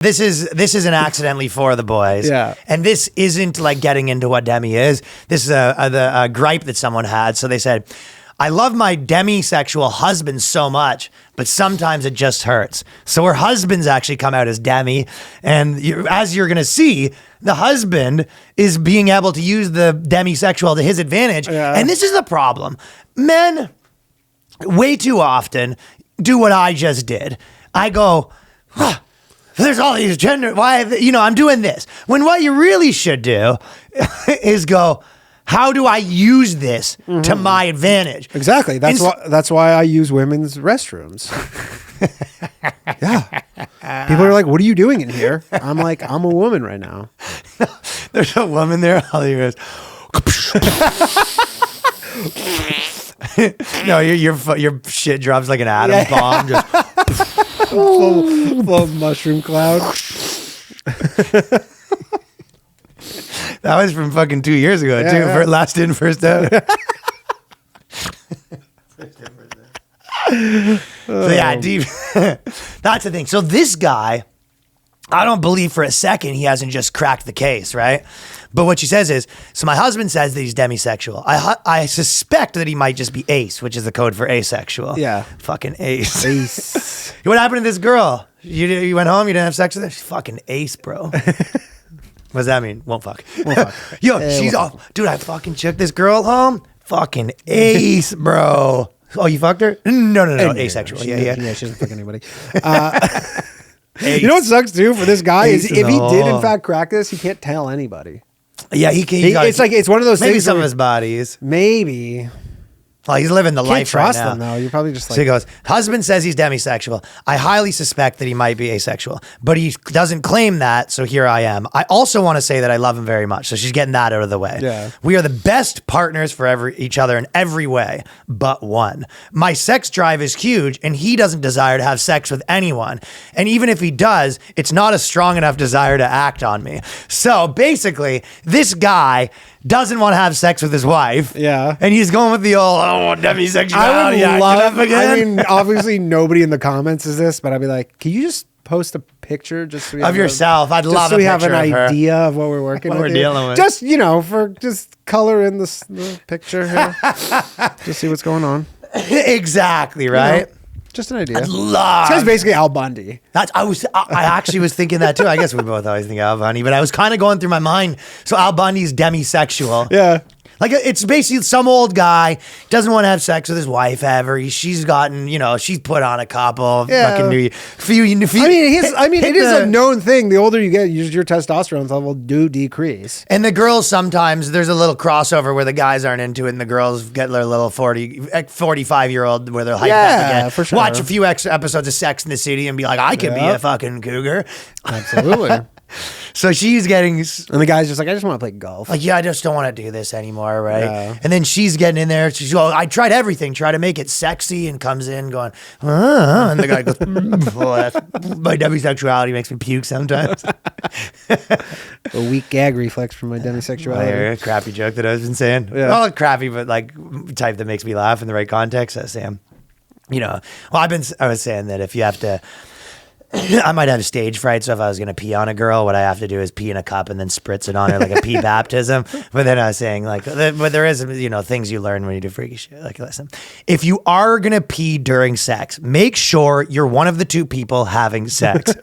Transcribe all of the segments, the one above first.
This isn't accidentally for the boys. Yeah. And this isn't like getting into what Demi is. This is a gripe that someone had. So they said, I love my demisexual husband so much, but sometimes it just hurts. So her husband's actually come out as Demi. And as you're going to see, the husband is being able to use the demisexual to his advantage. Yeah. And this is the problem. Men, way too often, do what I just did. I go, there's all these gender, I'm doing this. When what you really should do is go, how do I use this to my advantage? Exactly. That's why I use women's restrooms. Yeah. People are like, what are you doing in here? I'm like, I'm a woman right now. There's a woman there. All you goes, no, your shit drops like an atom bomb. Just full mushroom cloud. That was from fucking 2 years ago, too. Yeah. Last in, first out. So yeah, deep. That's the thing. So this guy, I don't believe for a second he hasn't just cracked the case, right? But what she says is, so my husband says that he's demisexual. I suspect that he might just be ace, which is the code for asexual. Yeah. Fucking ace. Ace. What happened to this girl? You went home, you didn't have sex with her? She's fucking ace, bro. What does that mean? Won't fuck. Yo, she's off. Dude, I fucking took this girl home. Fucking ace, bro. Oh, you fucked her? No. Asexual. Yeah. She doesn't fuck anybody. You know what sucks too for this guy is if he did in fact crack this, he can't tell anybody. Yeah, he can't. It's one of those maybe things. Maybe some of his bodies. Maybe. Well, he's living the life right now. Can't trust them though. You're probably just like. So he goes, husband says he's demisexual. I highly suspect that he might be asexual, but he doesn't claim that. So here I am. I also want to say that I love him very much. So she's getting that out of the way. Yeah. We are the best partners for each other in every way, but one. My sex drive is huge and he doesn't desire to have sex with anyone. And even if he does, it's not a strong enough desire to act on me. So basically, this guy doesn't want to have sex with his wife. Yeah. And he's going with the old, demisexuality. I would love, I mean, obviously nobody in the comments is this, but I'd be like, can you just post a picture just so we of yourself? I'd love so a we picture have an of her. idea of what we're working What with. we're dealing with. Just, for just color in the picture here. Just see what's going on. Exactly, right? Just an idea. I'd love. This guy's basically Al Bundy. I actually was thinking that too. I guess we both always think Al Bundy, but I was kind of going through my mind. So Al Bundy's demisexual. Yeah. Like it's basically some old guy doesn't want to have sex with his wife ever. She's gotten, she's put on a couple. Yeah. Fucking it is a known thing. The older you get, your testosterone level do decrease. And the girls sometimes there's a little crossover where the guys aren't into it, and the girls get their little 45-year-old where they're hyped up again. For sure. Watch a few extra episodes of Sex in the City and be like, I could be a fucking cougar. Absolutely. So she's getting, and the guy's just like, I just want to play golf. like, I just don't want to do this anymore, right? Yeah. And then she's getting in there. She's going, I tried everything, try to make it sexy, and comes in going, and the guy goes, my demisexuality makes me puke sometimes. A weak gag reflex from my demisexuality. A crappy joke that I've been saying. Yeah. Well, crappy, but like type that makes me laugh in the right context. Sam, well, I was saying that if you have to, I might have stage fright, so if I was going to pee on a girl, what I have to do is pee in a cup and then spritz it on her like a pee baptism. But then I was saying, like, but there is, things you learn when you do freaky shit. Like, listen, if you are going to pee during sex, make sure you're one of the two people having sex.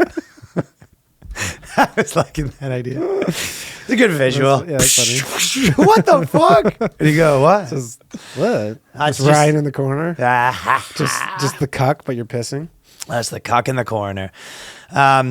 I was liking that idea. It's a good visual. That's funny. What the fuck? And you go, what? What? That's Just Ryan in the corner. just Just the cuck, but you're pissing. That's the cuck in the corner.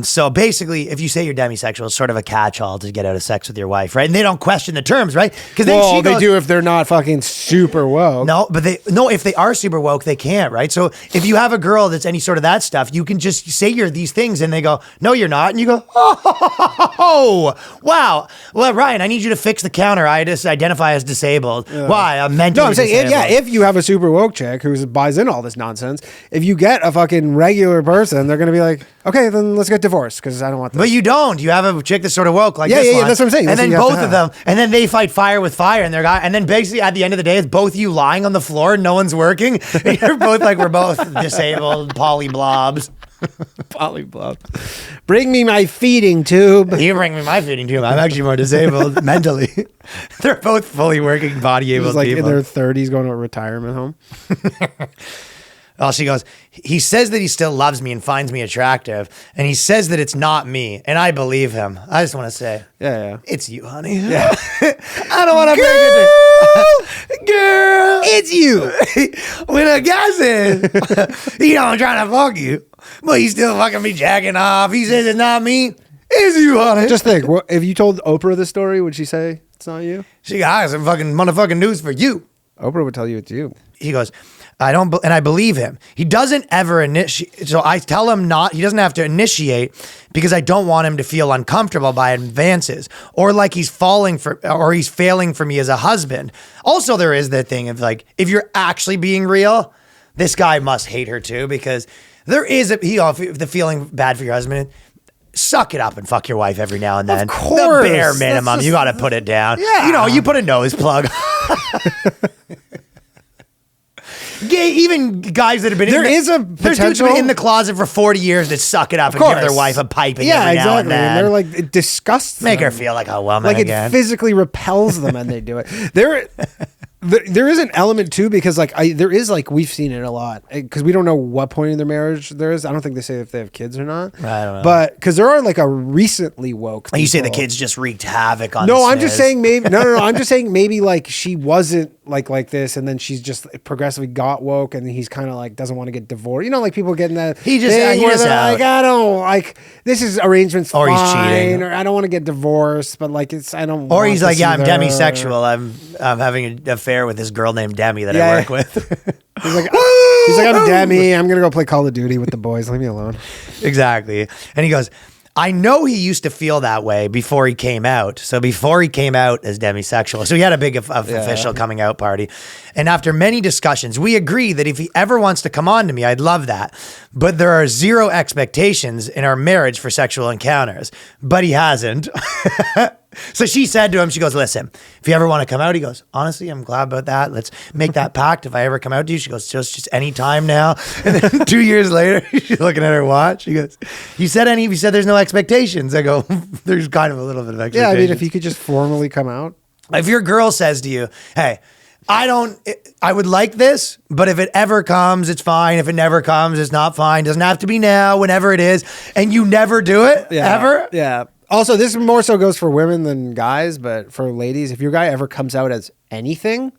So basically, if you say you're demisexual, it's sort of a catch-all to get out of sex with your wife, right? And they don't question the terms, right? Because then they do if they're not fucking super woke. No, but if they are super woke, they can't, right? So if you have a girl that's any sort of that stuff, you can just say you're these things, and they go, no, you're not, and you go, oh, wow. Well, Ryan, I need you to fix the counter. I just identify as disabled. Why? I'm mentally No, I'm saying, disabled. if you have a super woke chick who buys in all this nonsense, if you get a fucking regular person, they're going to be like, okay, then let's get divorced because I don't want this. But you don't. You have a chick that's sort of woke like this Yeah, one. that's what I'm saying. And That's then what you have both to of them, and then they fight fire with fire, and and then basically at the end of the day, it's both you lying on the floor, no one's working, and you're both like, we're both disabled polyblobs. Polyglot. Bring me my feeding tube. You bring me my feeding tube. I'm actually more disabled mentally. They're both fully working, body able Like people. in their 30s going to a retirement home. Oh, she goes, he says that he still loves me and finds me attractive. And he says that it's not me. And I believe him. I just want to say, Yeah. it's you, honey. Yeah. I don't want to break it to girl. It's you. When a guy says, he don't trying to fuck you, but he's still fucking me jacking off. He says it's not me. It's you, honey. Just think, if you told Oprah this story, would she say it's not you? She got, I got some fucking motherfucking news for you. Oprah would tell you it's you. He goes, and I believe him. He doesn't ever initiate. So I tell him he doesn't have to initiate because I don't want him to feel uncomfortable by advances or like he's failing for me as a husband. Also, there is the thing of like, if you're actually being real, this guy must hate her too, because there is the feeling bad for your husband. Suck it up and fuck your wife every now and then. Of course. The bare minimum. You got to put it down. Yeah. You put a nose plug. Even guys that have been There's dudes potential been in the closet for 40 years that suck it up and give their wife a piping every now and then. And they're like, it disgusts Make them. her feel like a woman Like again. it physically repels them and they do it. There is an element too, because there is we've seen it a lot, because we don't know what point in their marriage there is. I don't think they say if they have kids or not. I don't know. But because there are a recently woke people. You say the kids just wreaked havoc on. No, the I'm just Sniz. saying maybe. No. I'm just saying maybe she wasn't like this, and then she's just progressively got woke, and he's kind of doesn't want to get divorced. People getting that. He just I don't this is arrangements or fine, he's cheating, or I don't want to get divorced, but I don't. Or want he's this I'm either. demisexual. I'm having an affair with this girl named Demi that I work with. He's like, I'm Demi. I'm gonna go play Call of Duty with the boys. Leave me alone. Exactly. And he goes, I know he used to feel that way before he came out. So before he came out as demisexual. So he had a big official coming out party. And after many discussions, we agree that if he ever wants to come on to me, I'd love that. But there are zero expectations in our marriage for sexual encounters. But he hasn't. So she said to him, she goes, listen, if you ever want to come out, he goes, honestly, I'm glad about that. Let's make that pact. If I ever come out to you, she goes, just any time now. And then 2 years later, she's looking at her watch. She goes, you said there's no expectations. I go, there's kind of a little bit of expectations. Yeah, I mean, if he could just formally come out. If your girl says to you, hey, I would like this, but if it ever comes, it's fine. If it never comes, it's not fine. Doesn't have to be now, whenever it is. And you never do it, ever. Yeah. Also, this more so goes for women than guys, but for ladies, if your guy ever comes out as anything,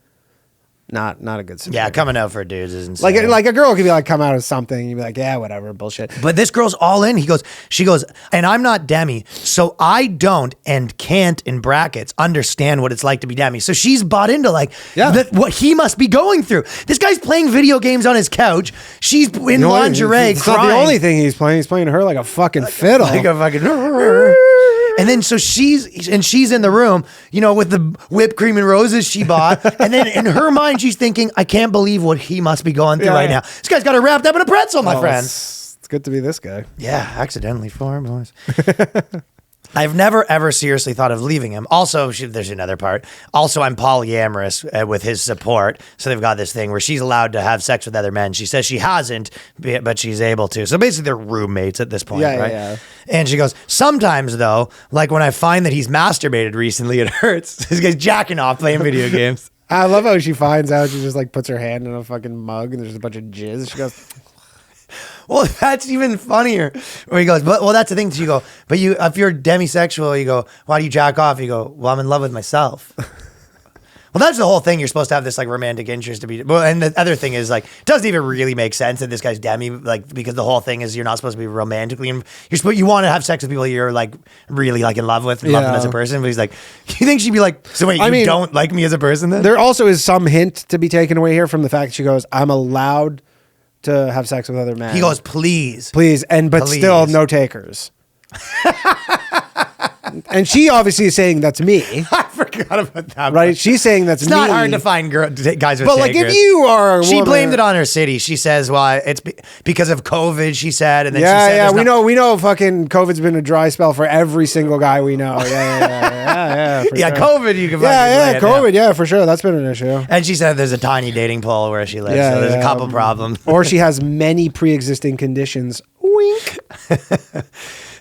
not a good scenario. Yeah, coming out for dudes is insane. Like a girl could be come out as something, you'd be like, yeah, whatever, bullshit. But this girl's all in. She goes, and I'm not Demi, so I don't and can't, in brackets, understand what it's like to be Demi. So she's bought into what he must be going through. This guy's playing video games on his couch. She's in lingerie It's crying. not the only thing he's playing. He's playing her like a fucking fiddle. Like a fucking... And then so she's in the room, with the whipped cream and roses she bought. And then in her mind, she's thinking, I can't believe what he must be going through right now. This guy's got her wrapped up in a pretzel, my friend. It's good to be this guy. Yeah, accidentally for boys. I've never, ever seriously thought of leaving him. Also, there's another part. Also, I'm polyamorous with his support. So they've got this thing where she's allowed to have sex with other men. She says she hasn't, but she's able to. So basically, they're roommates at this point, right? Yeah. And she goes, sometimes, though, like when I find that he's masturbated recently, it hurts. This guy's jacking off playing video games. I love how she finds out. She just puts her hand in a fucking mug and there's a bunch of jizz. She goes... Well, that's even funnier. Where he goes, well, that's the thing. You go, but if you're demisexual, you go, why do you jack off? You go, well, I'm in love with myself. Well, that's the whole thing. You're supposed to have this romantic interest to be. Well, and the other thing is it doesn't even really make sense that this guy's demi, because the whole thing is you're not supposed to be romantically. You want to have sex with people you're really in love with and love them as a person. But he's like, you think she'd be like, so wait, you don't like me as a person then? There also is some hint to be taken away here from the fact that she goes, I'm allowed to have sex with other men. He goes, please, but still no takers. And she obviously is saying that's me. I forgot about that. Right? She's saying that's it's me. It's not hard to find guys with but takers. If you are a she woman, blamed it on her city. She says, well, it's because of COVID, she said. And then she said, we know fucking COVID's been a dry spell for every single guy we know. Yeah, sure. COVID, you can COVID, for sure. That's been an issue. And she said there's a tiny dating pool where she lives, so there's a couple problems. Or she has many pre-existing conditions. Wink.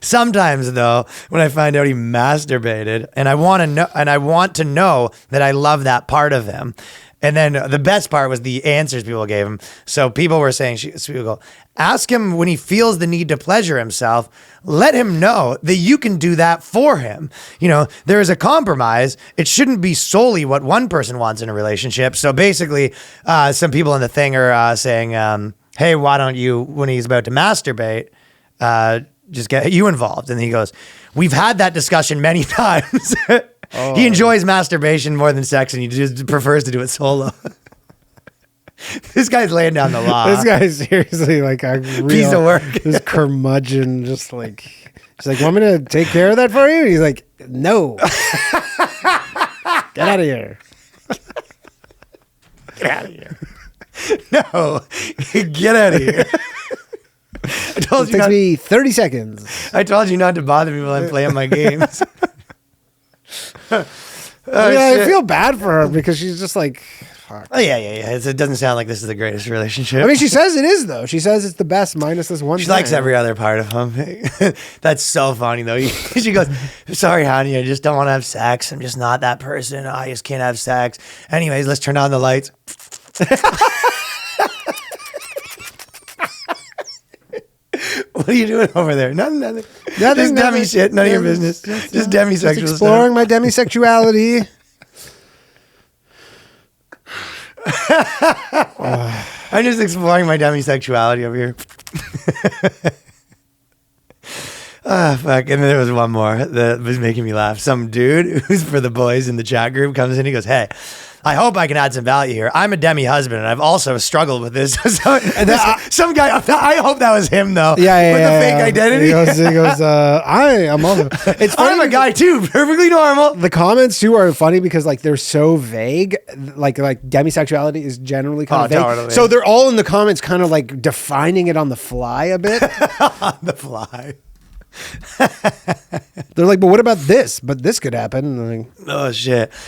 Sometimes, though, when I find out he masturbated, and I want to know that I love that part of him. And then the best part was the answers people gave him. So people were saying, so people go, ask him when he feels the need to pleasure himself. Let him know that you can do that for him. You know, there is a compromise. It shouldn't be solely what one person wants in a relationship. So basically, some people in the thing are saying, hey, why don't you, when he's about to masturbate, just get you involved. And he goes, we've had that discussion many times. He enjoys masturbation more than sex, and he just prefers to do it solo. This guy's laying down the law. This guy's seriously like a real piece of work. This curmudgeon, just like, she's like, want me to take care of that for you? And he's like, no. Get out of here. Get out of here. No, get out of here. I told It takes me 30 seconds. I told you not to bother me while I'm playing my games. I feel bad for her because she's just like, fuck. Oh, yeah. It doesn't sound like this is the greatest relationship. I mean, she says it is, though. She says it's the best minus this one She thing. likes every other part of him. That's so funny, though. She goes, sorry, honey, I just don't want to have sex. I'm just not that person. I just can't have sex. Anyways, let's turn on the lights. What are you doing over there? Nothing. Just demi shit. None of your business. Just demisexual just exploring my demisexuality. I'm just exploring my demisexuality over here. Fuck. And then there was one more that was making me laugh. Some dude who's for the boys in the chat group comes in. He goes, hey, I hope I can add some value here. I'm a demi husband, and I've also struggled with this. Some guy, I hope that was him, though. Yeah. With the fake identity. He goes, I am also. It's funny. I'm a guy, too. Perfectly normal. The comments, too, are funny because, like, they're so vague. Like demisexuality is generally kind of vague. Totally. So they're all in the comments kind of, like, defining it on the fly a bit. On the fly. They're like, but what about this? But this could happen. Like, Oh, shit.